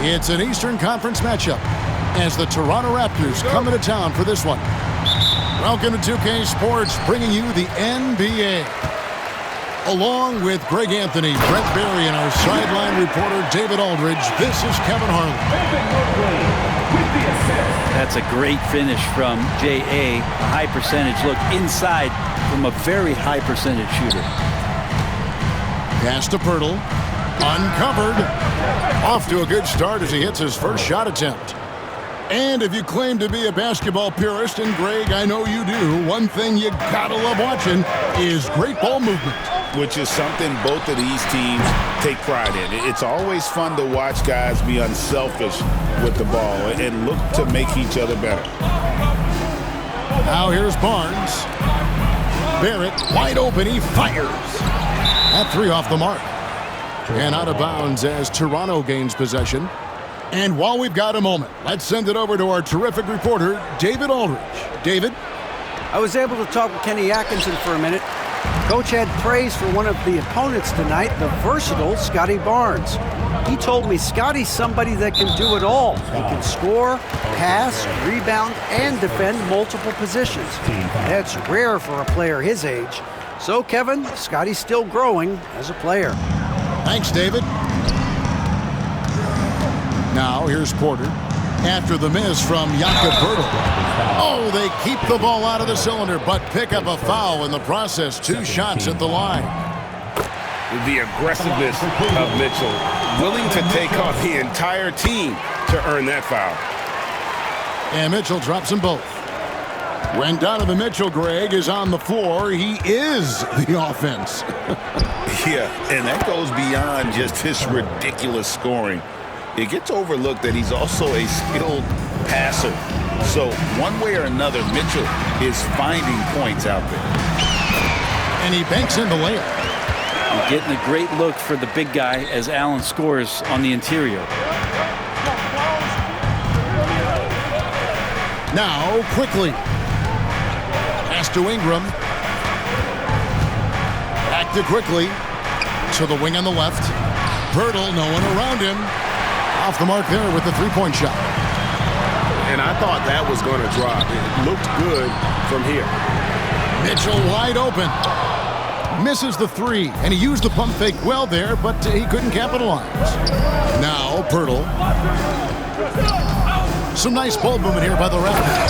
It's an Eastern Conference matchup as the Toronto Raptors come into town for this one. Welcome to 2K Sports, bringing you the NBA. Along with Greg Anthony, Brett Barry, and our sideline reporter David Aldridge, this is Kevin Harlan. That's a great finish from J.A. A high percentage look inside from a very high percentage shooter. Pass to Poeltl. Uncovered. Off to a good start as he hits his first shot attempt. And if you claim to be a basketball purist, and Greg, I know you do, one thing you gotta love watching is great ball movement. Which is something both of these teams take pride in. It's always fun to watch guys be unselfish with the ball and look to make each other better. Now here's Barnes. Barrett wide open, he fires. That three off the mark. And out of bounds as Toronto gains possession. And while we've got a moment, let's send it over to our terrific reporter, David Aldridge. David? I was able to talk with Kenny Atkinson for a minute. Coach had praise for one of the opponents tonight, the versatile Scottie Barnes. He told me Scottie's somebody that can do it all. He can score, pass, rebound, and defend multiple positions. That's rare for a player his age. So, Kevin, Scottie's still growing as a player. Thanks, David. Now, here's Porter. After the miss from Jakob Poeltl. Oh, they keep the ball out of the cylinder, but pick up a foul in the process. 2 shots at the line. The aggressiveness of Mitchell, willing to take on the entire team to earn that foul. And Mitchell drops them both. When Donovan Mitchell, Greg, is on the floor, he is the offense. Yeah, and that goes beyond just his ridiculous scoring. It gets overlooked that he's also a skilled passer. So one way or another, Mitchell is finding points out there. And he banks in the layup. You're getting a great look for the big guy as Allen scores on the interior. Now, quickly. Pass to Ingram. Back to quickly. To the wing on the left. Poeltl, no one around him. Off the mark there with the three-point shot. And I thought that was going to drop. It looked good from here. Mitchell wide open. Misses the three, and he used the pump fake well there, but he couldn't capitalize. Now, Poeltl. Some nice ball movement here by the Raptors.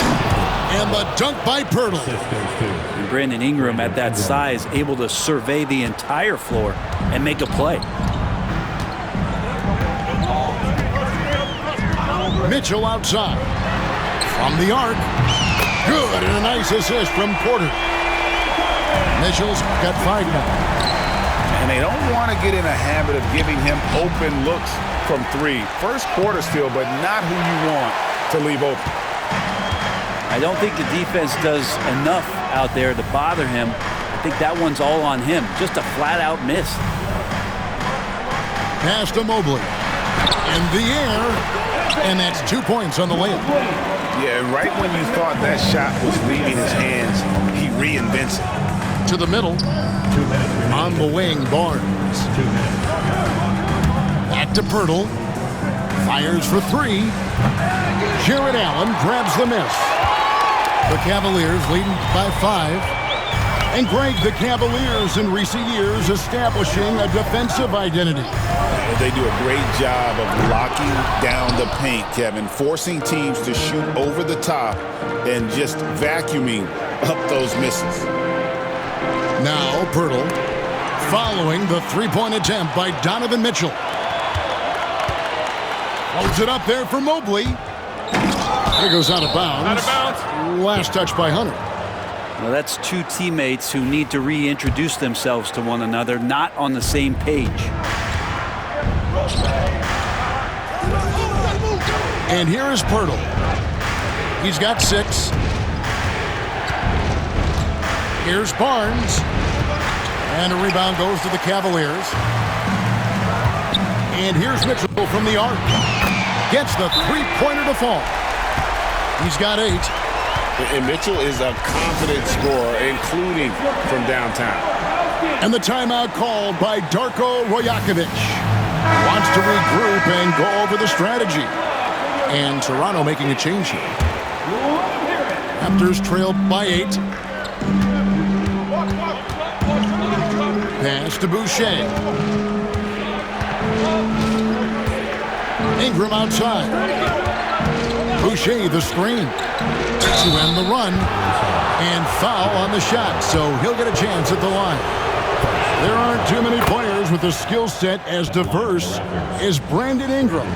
And the dunk by Poeltl. And Brandon Ingram at that size, able to survey the entire floor and make a play. Mitchell outside. From the arc. Good, and a nice assist from Porter. Mitchell's got 5 now. And they don't want to get in a habit of giving him open looks from 3. First quarter still, but not who you want to leave open. I don't think the defense does enough out there to bother him. I think that one's all on him. Just a flat-out miss. Pass to Mobley. In the air. And that's 2 points on the layup. Yeah, right when you thought that shot was leaving his hands, he reinvents it. To the middle. On the wing, Barnes. Back to Poeltl. Fires for 3. Jarrett Allen grabs the miss. The Cavaliers leading by 5. And Greg, the Cavaliers in recent years establishing a defensive identity. They do a great job of locking down the paint, Kevin, forcing teams to shoot over the top and just vacuuming up those misses. Now Poeltl following the three-point attempt by Donovan Mitchell. Holds it up there for Mobley. It goes out of bounds. Out of bounds. Last touch by Hunter. Well, that's 2 teammates who need to reintroduce themselves to one another, not on the same page. And here is Poeltl. He's got 6. Here's Barnes. And a rebound goes to the Cavaliers. And here's Mitchell from the arc. Gets the three-pointer to fall. He's got 8. And Mitchell is a confident scorer, including from downtown. And the timeout called by Darko Rajakovic. Wants to regroup and go over the strategy. And Toronto making a change here. Raptors trail by 8. Pass to Boucher. Ingram outside. Boucher the screen. To end the run. And foul on the shot, so he'll get a chance at the line. There aren't too many players with a skill set as diverse as Brandon Ingram.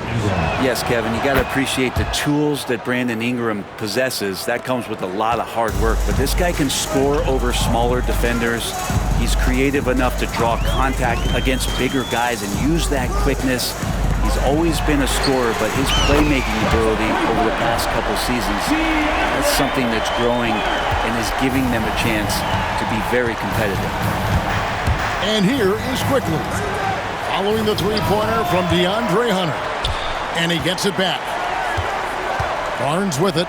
Yes, Kevin, you got to appreciate the tools that Brandon Ingram possesses. That comes with a lot of hard work. But this guy can score over smaller defenders. He's creative enough to draw contact against bigger guys and use that quickness. He's always been a scorer, but his playmaking ability over the past couple seasons, that's something that's growing and is giving them a chance to be very competitive. And here is Quickly, following the three-pointer from DeAndre Hunter. And he gets it back. Barnes with it,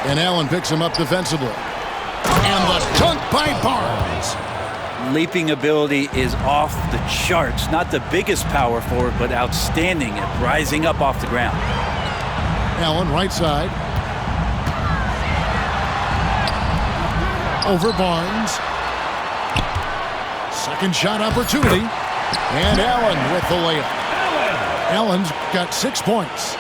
and Allen picks him up defensively. And the dunk by Barnes. Leaping ability is off the charts. Not the biggest power forward, but outstanding at rising up off the ground. Allen right side. Over Barnes. Second shot opportunity. And Allen with the layup. Allen's got 6 points.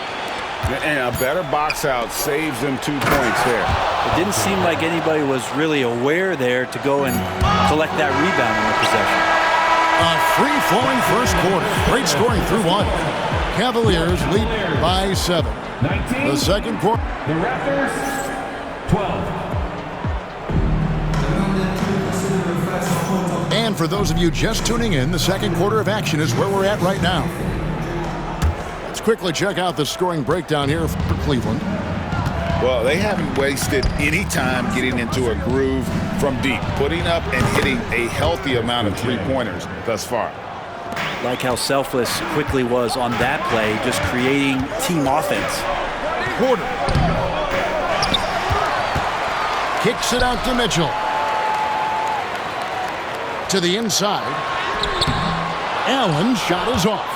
And a better box out saves them 2 points there. It didn't seem like anybody was really aware there to go and collect that rebound on the possession. A free-flowing first quarter. Great scoring through 1. Cavaliers lead by 7. 19, the second quarter. The Raptors, 12. And for those of you just tuning in, the second quarter of action is where we're at right now. Let's quickly check out the scoring breakdown here for Cleveland. Well, they haven't wasted any time getting into a groove from deep, putting up and hitting a healthy amount of three-pointers thus far. Like how selfless Quickly was on that play, just creating team offense. Porter kicks it out to Mitchell. To the inside. Allen shot is off.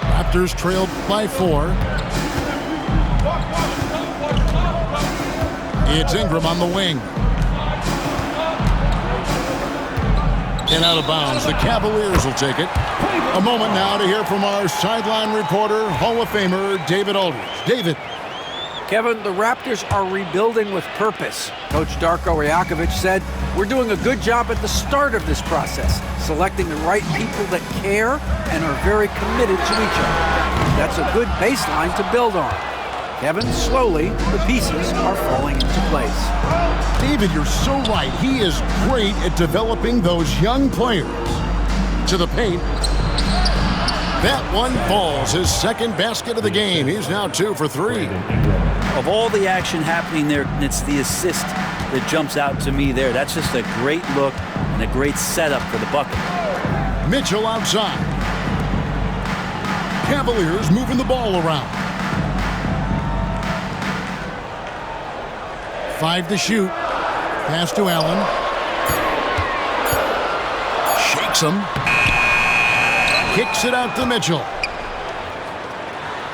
Raptors trailed by 4. It's Ingram on the wing. And out of bounds. The Cavaliers will take it. A moment now to hear from our sideline reporter, Hall of Famer David Aldridge. David. Kevin, the Raptors are rebuilding with purpose. Coach Darko Rajakovic said, "We're doing a good job at the start of this process, selecting the right people that care and are very committed to each other. That's a good baseline to build on." Kevin, slowly, the pieces are falling into place. David, you're so right. He is great at developing those young players. To the paint. That one falls. His second basket of the game. He's now 2 for 3. Of all the action happening there, it's the assist that jumps out to me there. That's just a great look and a great setup for the bucket. Mitchell outside. Cavaliers moving the ball around. 5 to shoot. Pass to Allen. Shakes him. Kicks it out to Mitchell.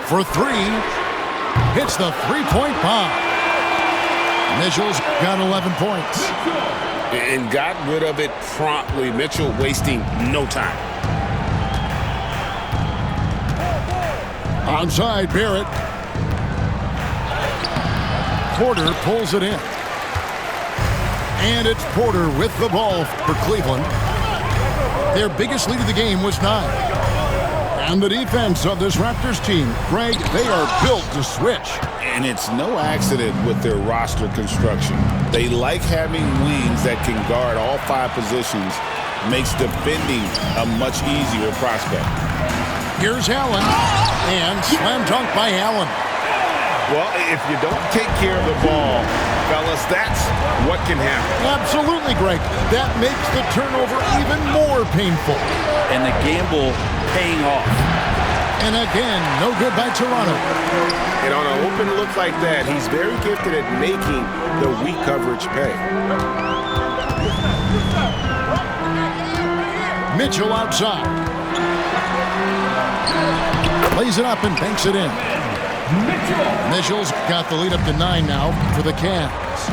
For 3. Hits the three-point bomb. Mitchell's got 11 points. And got rid of it promptly. Mitchell wasting no time. Onside, Barrett. Porter pulls it in. And it's Porter with the ball for Cleveland. Their biggest lead of the game was 9. And the defense of this Raptors team, Greg, they are built to switch. And it's no accident with their roster construction. They like having wings that can guard all 5 positions. Makes defending a much easier prospect. Here's Allen. And slam dunk by Allen. Well, if you don't take care of the ball, fellas, that's what can happen. Absolutely, Greg. That makes the turnover even more painful. And the gamble paying off. And again, no good by Toronto. And on an open look like that, he's very gifted at making the weak coverage pay. Mitchell outside. Lays it up and banks it in. Mitchell's got the lead up to 9 now for the Cavs.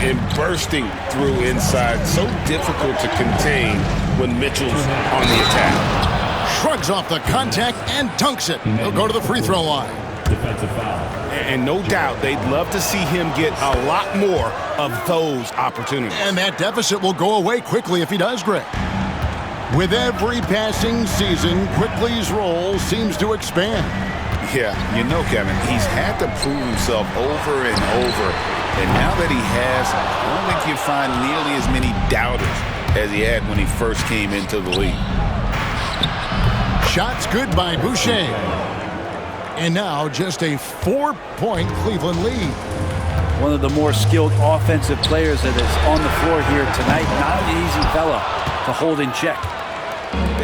And bursting through inside, so difficult to contain when Mitchell's on the attack. Shrugs off the contact and dunks it. He'll go to the free throw line. Defensive foul. And no doubt they'd love to see him get a lot more of those opportunities. And that deficit will go away quickly if he does, Greg. With every passing season, Quickly's role seems to expand. Yeah, you know, Kevin, he's had to prove himself over and over. And now that he has, I don't think you find nearly as many doubters as he had when he first came into the league. Shots good by Boucher. And now just a 4-point Cleveland lead. One of the more skilled offensive players that is on the floor here tonight. Not an easy fella to hold in check.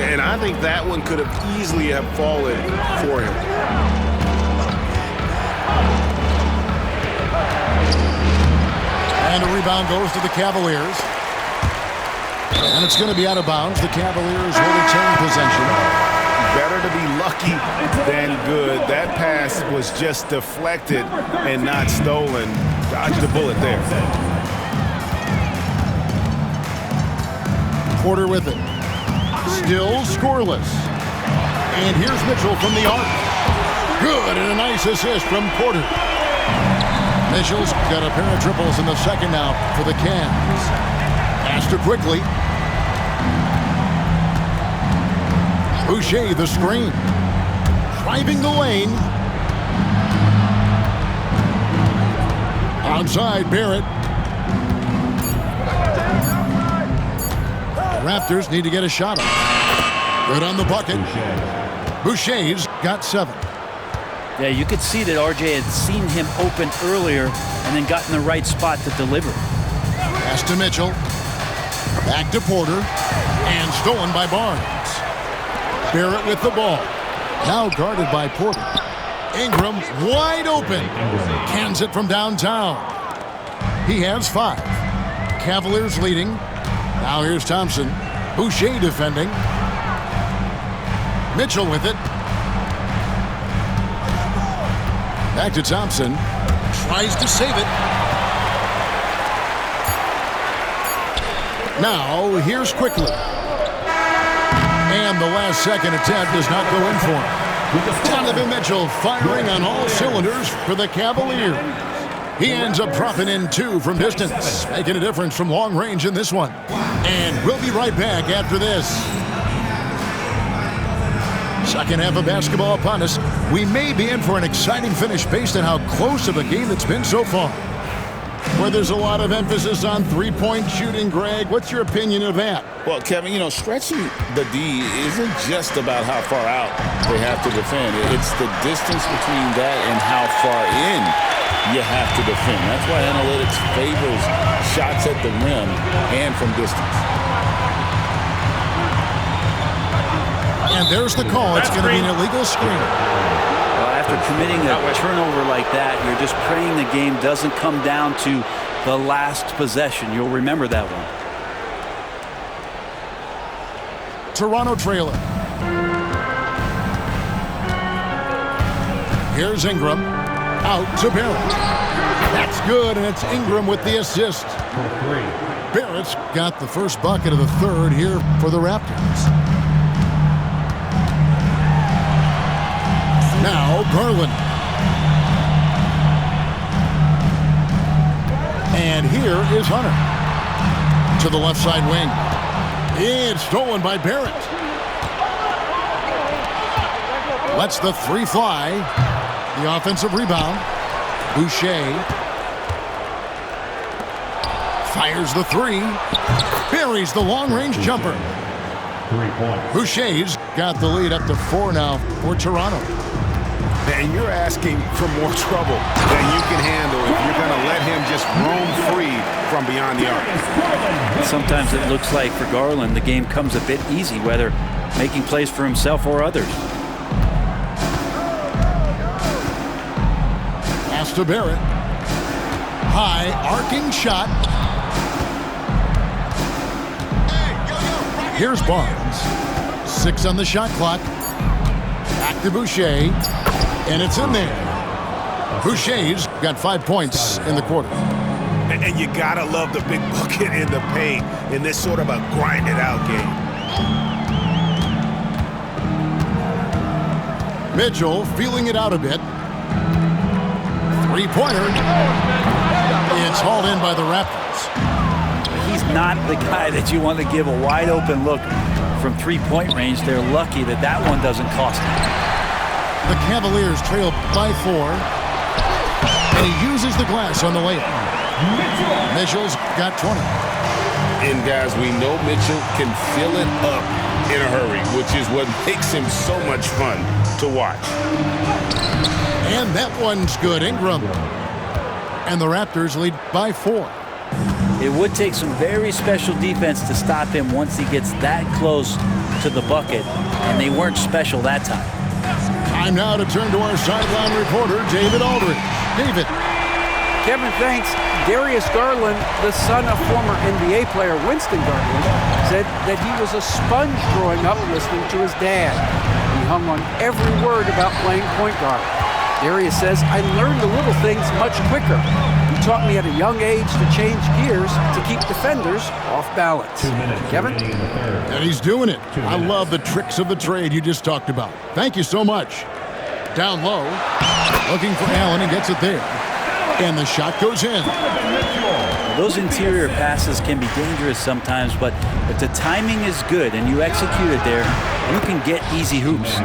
And I think that one could have easily have fallen for him. And a rebound goes to the Cavaliers. And it's going to be out of bounds. The Cavaliers will retain possession. Better to be lucky than good. That pass was just deflected and not stolen. Dodged the bullet there. Porter with it. Still scoreless. And here's Mitchell from the arc. Good, and a nice assist from Porter. Mitchell's got a pair of triples in the second now for the Cavs. Pass to Quickly. Boucher the screen. Driving the lane. Outside Barrett. The Raptors need to get a shot up. Good on the bucket. Boucher's got 7. Yeah, you could see that RJ had seen him open earlier and then got in the right spot to deliver. Pass to Mitchell. Back to Porter. And stolen by Barnes. Barrett with the ball. Now guarded by Porter. Ingram wide open. Cans it from downtown. He has 5. Cavaliers leading. Now here's Thompson. Boucher defending. Mitchell with it. Back to Thompson. Tries to save it. Now here's Quickly. And the last second attempt does not go in for him. Donovan Mitchell firing on all cylinders for the Cavaliers. He ends up dropping in 2 from distance, making a difference from long range in this one. And we'll be right back after this. Second half of basketball upon us. We may be in for an exciting finish based on how close of a game it's been so far. Where there's a lot of emphasis on three-point shooting, Greg. What's your opinion of that? Well, Kevin, you know, stretching the D isn't just about how far out they have to defend. It's the distance between that and how far in you have to defend. That's why analytics favors shots at the rim and from distance. And there's the call. It's going to be an illegal screen. Well, after committing a turnover like that, you're just praying the game doesn't come down to the last possession. You'll remember that one. Toronto trailer. Here's Ingram. Out to Barrett. That's good, and it's Ingram with the assist. Barrett's got the first bucket of the third here for the Raptors. Now Garland. And here is Hunter. To the left side wing. It's stolen by Barrett. Lets the 3 fly. The offensive rebound. Boucher. Fires the 3. Buries the long-range jumper. 3 points. Boucher's got the lead up to 4 now for Toronto. And you're asking for more trouble than you can handle if you're going to let him just roam free from beyond the arc. Sometimes it looks like for Garland, the game comes a bit easy, whether making plays for himself or others. Pass to Barrett. High arcing shot. Here's Barnes. 6 on the shot clock. to Boucher, and it's in there. Boucher's got 5 points in the quarter. And you gotta love the big bucket in the paint in this sort of a grind-it-out game. Mitchell feeling it out a bit. Three-pointer. It's hauled in by the Raptors. He's not the guy that you want to give a wide-open look from three-point range. They're lucky that that one doesn't cost them. The Cavaliers trail by 4. And he uses the glass on the layup. Mitchell's got 20. And guys, we know Mitchell can fill it up in a hurry, which is what makes him so much fun to watch. And that one's good. Ingram. And the Raptors lead by 4. It would take some very special defense to stop him once he gets that close to the bucket, and they weren't special that time. Time now to turn to our sideline reporter, David Aldridge. David. Kevin, thanks. Darius Garland, the son of former NBA player Winston Garland, said that he was a sponge growing up listening to his dad. He hung on every word about playing point guard. Darius says, I learned the little things much quicker. He taught me at a young age to change gears to keep defenders off balance. 2 minutes. Kevin? And he's doing it. I love the tricks of the trade you just talked about. Thank you so much. Down low, looking for Allen. He gets it there. And the shot goes in. Those interior passes can be dangerous sometimes, but if the timing is good and you execute it there, you can get easy hoops.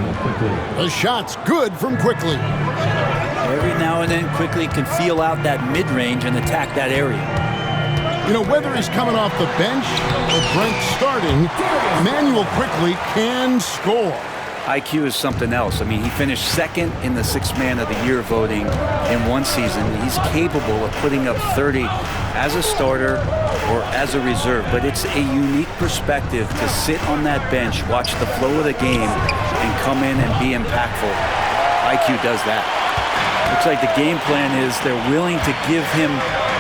The shot's good from Quickly. Every now and then, Quickly can feel out that mid-range and attack that area. You know, whether he's coming off the bench or Brent starting, Emmanuel Quickly can score. IQ is something else. I mean, he finished second in the Sixth Man of the Year voting in one season. He's capable of putting up 30 as a starter or as a reserve, but it's a unique perspective to sit on that bench, watch the flow of the game, and come in and be impactful. IQ does that. Looks like the game plan is they're willing to give him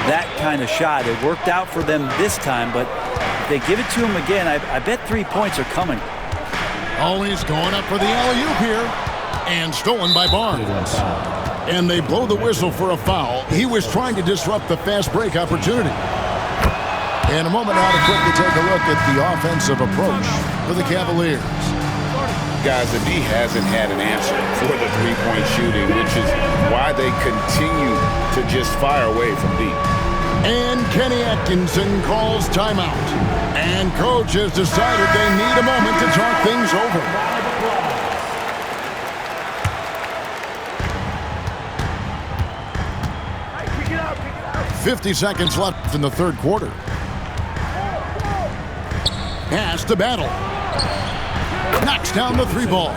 that kind of shot. It worked out for them this time, but if they give it to him again, I bet 3 points are coming. Always going up for the alley-oop here. And stolen by Barnes. And they blow the whistle for a foul. He was trying to disrupt the fast break opportunity. In a moment now to quickly take a look at the offensive approach for the Cavaliers. Guys, the D hasn't had an answer for the three-point shooting, which is why they continue to just fire away from deep. And Kenny Atkinson calls timeout. And coach has decided they need a moment to talk things over. – 50 seconds left in the third quarter. Pass to Battle. Knocks down the three ball.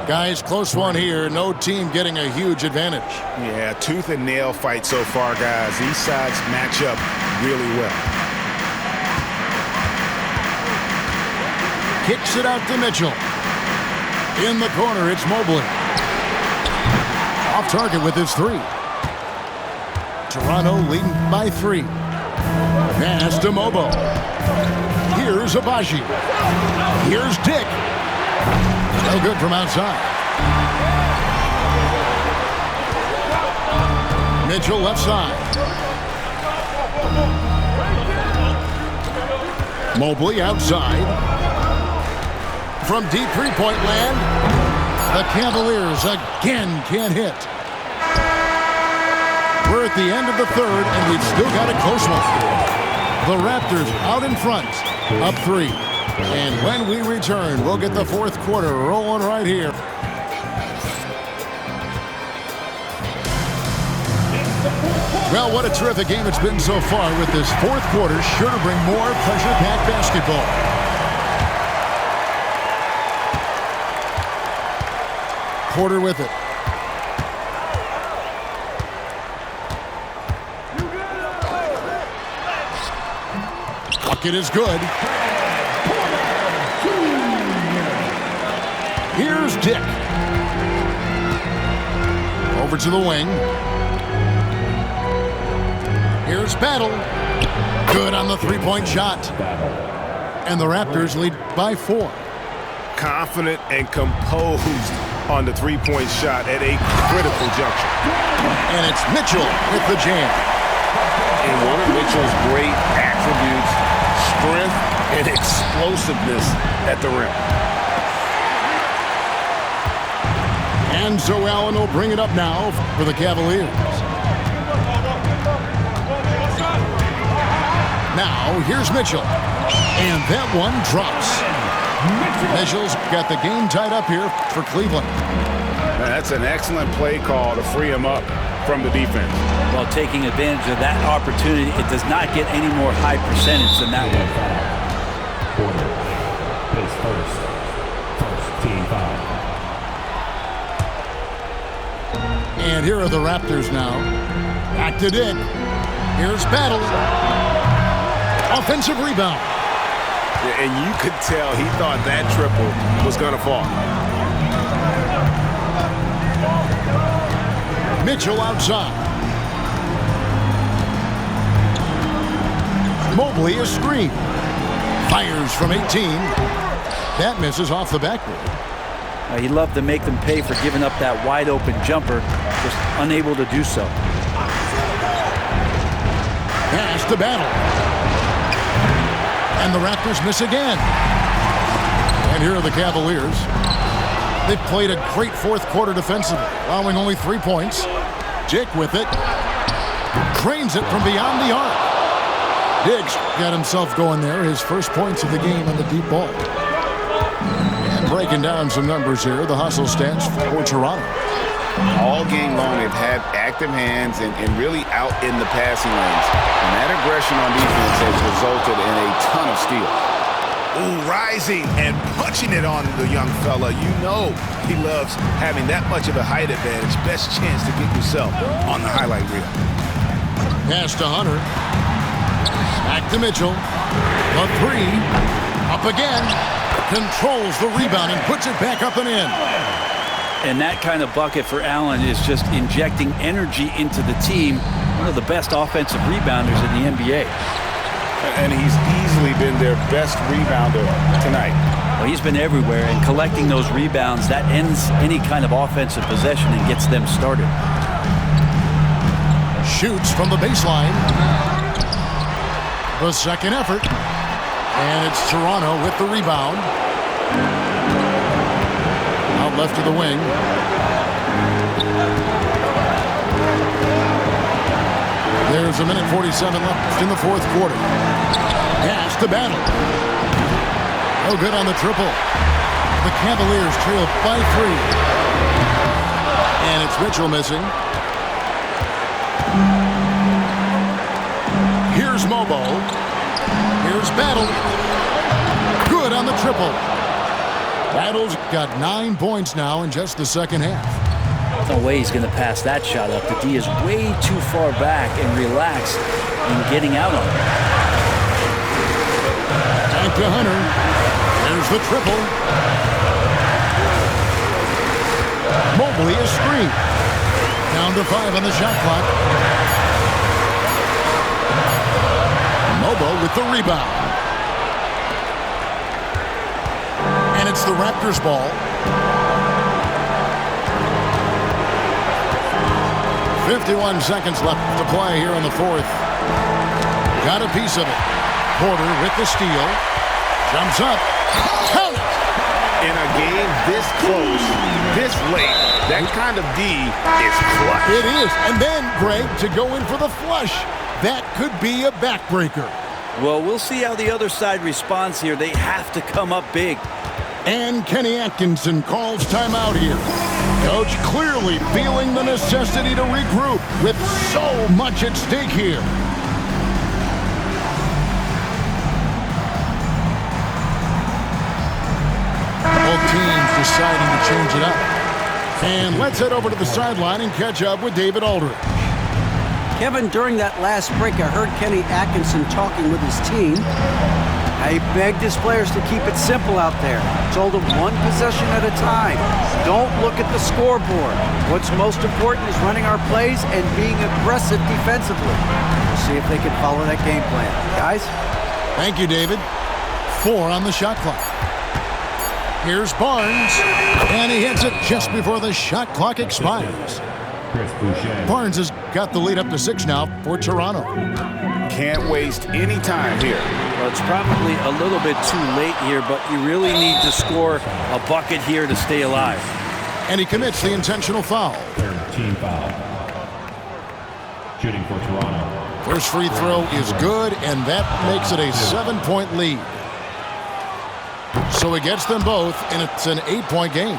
Guys, close one here. No team getting a huge advantage. Yeah, tooth and nail fight so far, guys. These sides match up really well. Kicks it out to Mitchell. In the corner, it's Mobley. Off target with his three. Toronto leading by 3. Pass to Mobo. Here's Abaji. Here's Dick. No good from outside. Mitchell left side. Mobley outside. From deep three-point land, the Cavaliers again can't hit. We're at the end of the third, and we've still got a close one. The Raptors out in front, up 3. And when we return, we'll get the fourth quarter rolling right here. Well, what a terrific game it's been so far, with this fourth quarter sure to bring more pressure-packed basketball. Porter with it. Bucket is good. Here's Dick. Over to the wing. Here's Battle. Good on the three-point shot. And the Raptors lead by 4. Confident and composed on the three-point shot at a critical juncture. And it's Mitchell with the jam. And one of Mitchell's great attributes, strength and explosiveness at the rim. And so Allen will bring it up now for the Cavaliers. Now, here's Mitchell. And that one drops. Mitchell's got the game tied up here for Cleveland. That's an excellent play call to free him up from the defense. Well, taking advantage of that opportunity, it does not get any more high percentage than that one. Quarter. His first team foul. And here are the Raptors now. Back to Dick. Here's Battle. Offensive rebound. And you could tell he thought that triple was going to fall. Mitchell outside. Mobley a screen. Fires from 18. That misses off the backboard. He loved to make them pay for giving up that wide-open jumper, just unable to do so. Pass to Battle. And the Raptors miss again. And here are the Cavaliers. They've played a great fourth quarter defensively, allowing only 3 points. Dick with it. Cranes it from beyond the arc. Diggs got himself going there. His first points of the game on the deep ball. And breaking down some numbers here, the hustle stats for Toronto. All game long, they've had active hands and really out in the passing lanes. And that aggression on defense has resulted in a ton of steals. Ooh, rising and punching it on the young fella. You know he loves having that much of a height advantage. Best chance to get yourself on the highlight reel. Pass to Hunter. Back to Mitchell. The three. Up again. Controls the rebound and puts it back up and in. And that kind of bucket for Allen is just injecting energy into the team. One of the best offensive rebounders in the NBA. And he's easily been their best rebounder tonight. Well, he's been everywhere, and collecting those rebounds, that ends any kind of offensive possession and gets them started. Shoots from the baseline. The second effort. And it's Toronto with the rebound. Out left to the wing. There's a minute 47 left in the fourth quarter. Pass to Battle. No good on the triple. The Cavaliers trail by 3. And it's Mitchell missing. Here's Mobo. Here's Battle. Good on the triple. Battle's got 9 points now in just the second half. No way he's going to pass that shot up. The D is way too far back and relaxed in getting out on it. Back to Hunter. There's the triple. Mobley is screen. Down to 5 on the shot clock. Mobo with the rebound. And it's the Raptors ball. 51 seconds left to play here in the fourth. Got a piece of it. Porter with the steal. Jumps up. Count it! In a game this close, this late, that kind of D is clutch. It is. And then, Greg, to go in for the flush. That could be a backbreaker. Well, we'll see how the other side responds here. They have to come up big. And Kenny Atkinson calls timeout here. Coach clearly feeling the necessity to regroup with so much at stake here. Both teams deciding to change it up. And let's head over to the sideline and catch up with David Aldridge. Kevin, during that last break, I heard Kenny Atkinson talking with his team. He begged his players to keep it simple out there. Told them one possession at a time. Don't look at the scoreboard. What's most important is running our plays and being aggressive defensively. We'll see if they can follow that game plan. Guys? Thank you, David. 4 on the shot clock. Here's Barnes, and he hits it just before the shot clock expires. Chris Boucher. Barnes has got the lead up to 6 now for Toronto. Can't waste any time here. Well, it's probably a little bit too late here, but you really need to score a bucket here to stay alive. And he commits the intentional foul. Third team foul. Shooting for Toronto. First free throw is good, and that makes it a 7-point lead. So he gets them both, and it's an 8-point game.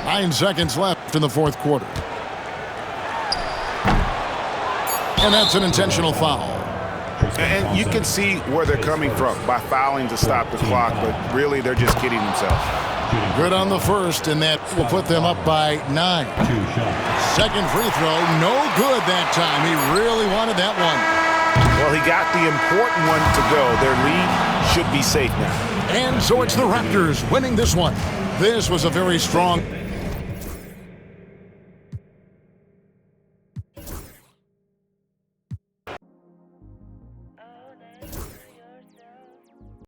9 seconds left in the fourth quarter. And that's an intentional foul. And you can see where they're coming from by fouling to stop the clock, but really they're just kidding themselves. Good on the first, and that will put them up by 9. 2 shots. Second free throw, no good that time. He really wanted that one. Well, he got the important one to go. Their lead should be safe now. And so it's the Raptors winning this one. This was a very strong